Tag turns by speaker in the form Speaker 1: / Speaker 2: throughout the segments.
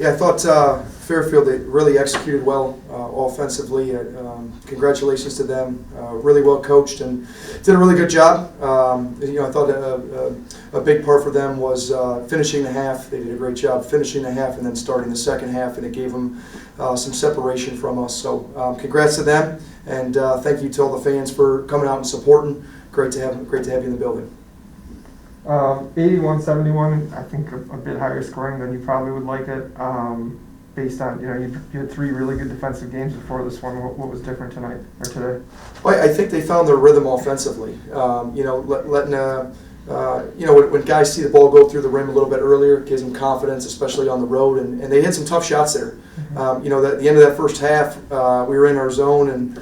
Speaker 1: Yeah, I thought Fairfield, they really executed well offensively. Congratulations to them. Really well coached and did a really good job. I thought a big part for them was finishing the half. They did a great job finishing the half and then starting the second half, and it gave them some separation from us. So congrats to them, and thank you to all the fans for coming out and supporting. Great to have you in the building.
Speaker 2: 81-71, I think a bit higher scoring than you probably would like it. Based on, you had 3 really good defensive games before this one. What was different tonight or today?
Speaker 1: Well, I think they found their rhythm offensively. When guys see the ball go through the rim a little bit earlier, it gives them confidence, especially on the road. And they hit some tough shots there.
Speaker 2: Mm-hmm.
Speaker 1: At the end of that first half, we were in our zone and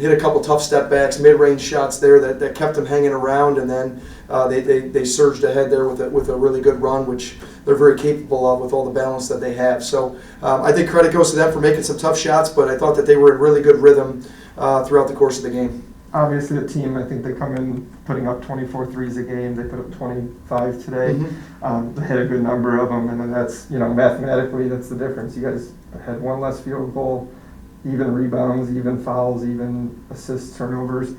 Speaker 1: hit a couple tough step backs, mid-range shots there that kept them hanging around. And then they surged ahead there with a really good run, which they're very capable of with all the balance that they have. So I think credit goes to them for making some tough shots, but I thought that they were in really good rhythm throughout the course of the game.
Speaker 2: Obviously, the team, I think they come in putting up 24 threes a game. They put up 25 today.
Speaker 1: Mm-hmm.
Speaker 2: They hit a good number of them, and then that's, mathematically, that's the difference. You guys had 1 less field goal, even rebounds, even fouls, even assists, turnovers.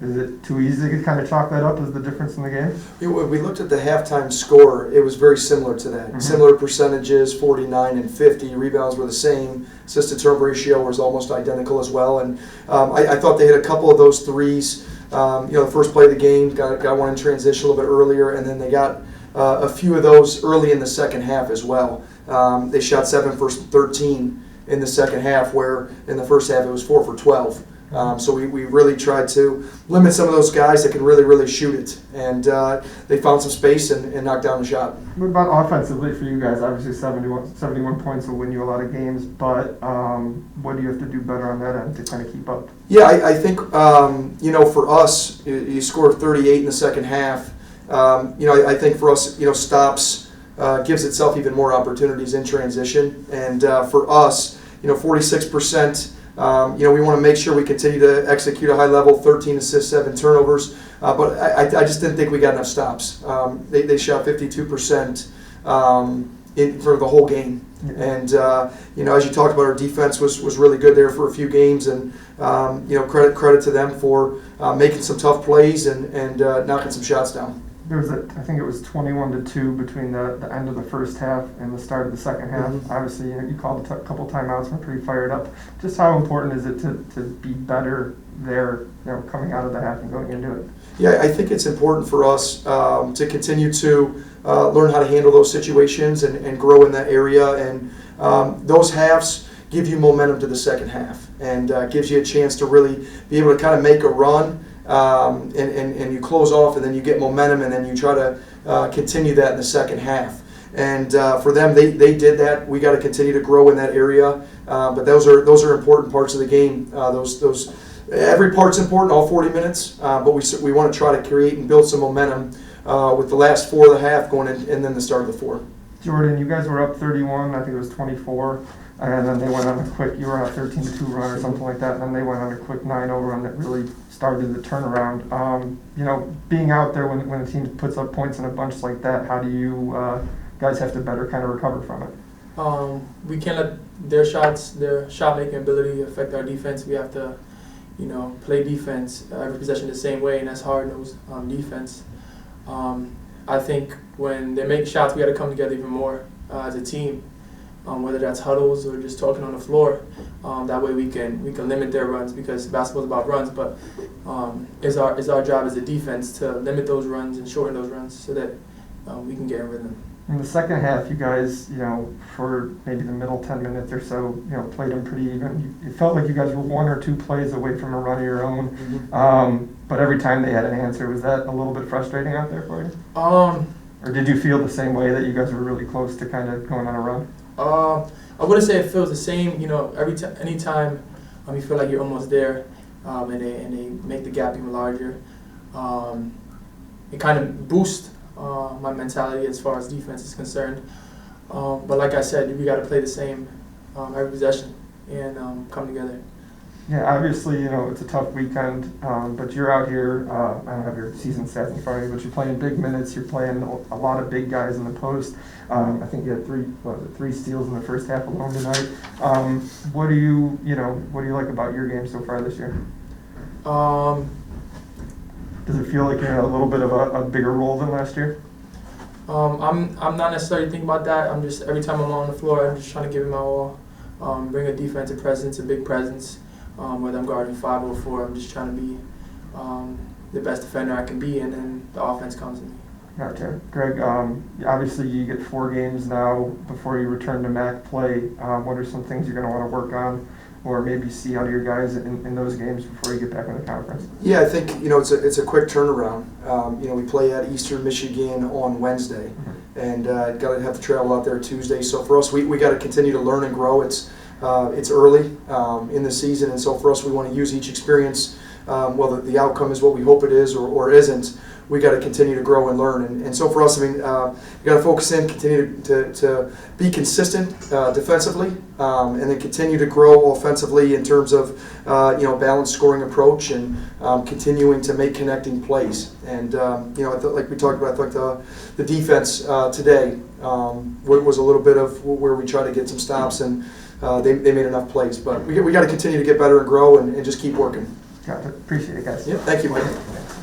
Speaker 2: Is it too easy to kind of chalk that up as the difference in the game?
Speaker 1: When we looked at the halftime score, it was very similar to that. Mm-hmm. Similar percentages, 49 and 50. Rebounds were the same. Assist-to-turnover ratio was almost identical as well. And I thought they hit a couple of those threes. The first play of the game, got one in transition a little bit earlier, and then they got a few of those early in the second half as well. They shot 7 for 13 in the second half, where in the first half it was 4 for 12. So we really tried to limit some of those guys that can really, really shoot it. And they found some space and knocked down the shot.
Speaker 2: What about offensively for you guys? Obviously 71 points will win you a lot of games, but what do you have to do better on that end to kind of keep up?
Speaker 1: Yeah, I think, for us, you scored 38 in the second half. I think for us, stops gives itself even more opportunities in transition. And for us, 46%, we want to make sure we continue to execute a high level, 13 assists, 7 turnovers. But I just didn't think we got enough stops. They shot 52% for the whole game. And, as you talked about, our defense was really good there for a few games. And, credit to them for making some tough plays and knocking some shots down.
Speaker 2: There was I think it was 21-2 between the end of the first half and the start of the second half.
Speaker 1: Mm-hmm.
Speaker 2: Obviously, you called a couple timeouts and were pretty fired up. Just how important is it to be better there, coming out of the half and going into it?
Speaker 1: Yeah, I think it's important for us to continue to learn how to handle those situations and grow in that area. And those halves give you momentum to the second half and gives you a chance to really be able to kind of make a run. And you close off, and then you get momentum, and then you try to continue that in the second half. And for them, they did that. We got to continue to grow in that area. But those are important parts of the game. Those every part's important, all 40 minutes. But we want to try to create and build some momentum with the last 4 of the half going in, and then the start of the 4.
Speaker 2: Jordan, you guys were up 31. I think it was 24. And then they went on a quick, you were on a 13-2 run or something like that, and then they went on a quick 9-0 run that really started the turnaround. Being out there when a team puts up points in a bunch like that, how do you guys have to better kind of recover from it?
Speaker 3: We can't let their shot-making ability affect our defense. We have to, play defense every possession the same way, and that's hard-nosed defense. I think when they make shots, we got to come together even more as a team. Whether that's huddles or just talking on the floor, that way we can limit their runs, because basketball is about runs. But it's our job as a defense to limit those runs and shorten those runs so that we can get in rhythm.
Speaker 2: In the second half, you guys, for maybe the middle 10 minutes or so, played them pretty even. It felt like you guys were 1 or 2 plays away from a run of your own. Mm-hmm. But every time they had an answer, was that a little bit frustrating out there for you? Or did you feel the same way that you guys were really close to kind of going on a run?
Speaker 3: I wouldn't say it feels the same. Anytime you feel like you're almost there, and they make the gap even larger, it kind of boosts my mentality as far as defense is concerned. But like I said, we got to play the same every possession and come together.
Speaker 2: Yeah, obviously, it's a tough weekend, but you're out here, I don't have your season stats in front of you, but you're playing big minutes, you're playing a lot of big guys in the post. I think you had three steals in the first half alone tonight. What do you like about your game so far this year? Does it feel like you're in a little bit of a bigger role than last year?
Speaker 3: I'm not necessarily thinking about that. I'm just, every time I'm on the floor, I'm just trying to give it my all. Bring a defensive presence, a big presence. Whether I'm guarding 5 or 4, I'm just trying to be the best defender I can be, and then the offense comes to me.
Speaker 2: Okay, Greg, obviously you get 4 games now before you return to MAC play. What are some things you're going to want to work on, or maybe see out of your guys in those games before you get back in the conference?
Speaker 1: Yeah, I think it's a quick turnaround. We play at Eastern Michigan on Wednesday, and got to have to travel out there Tuesday. So for us, we got to continue to learn and grow. It's early in the season, and so for us, we want to use each experience. Whether the outcome is what we hope it is or isn't, we got to continue to grow and learn. And so for us, you got to focus in, continue to be consistent defensively, and then continue to grow offensively in terms of balanced scoring approach and continuing to make connecting plays. And like we talked about, I think the defense today was a little bit of where we try to get some stops, and they made enough plays. But we got to continue to get better and grow and just keep working.
Speaker 2: Got it. Appreciate it, guys.
Speaker 1: Yeah, thank you, Mike.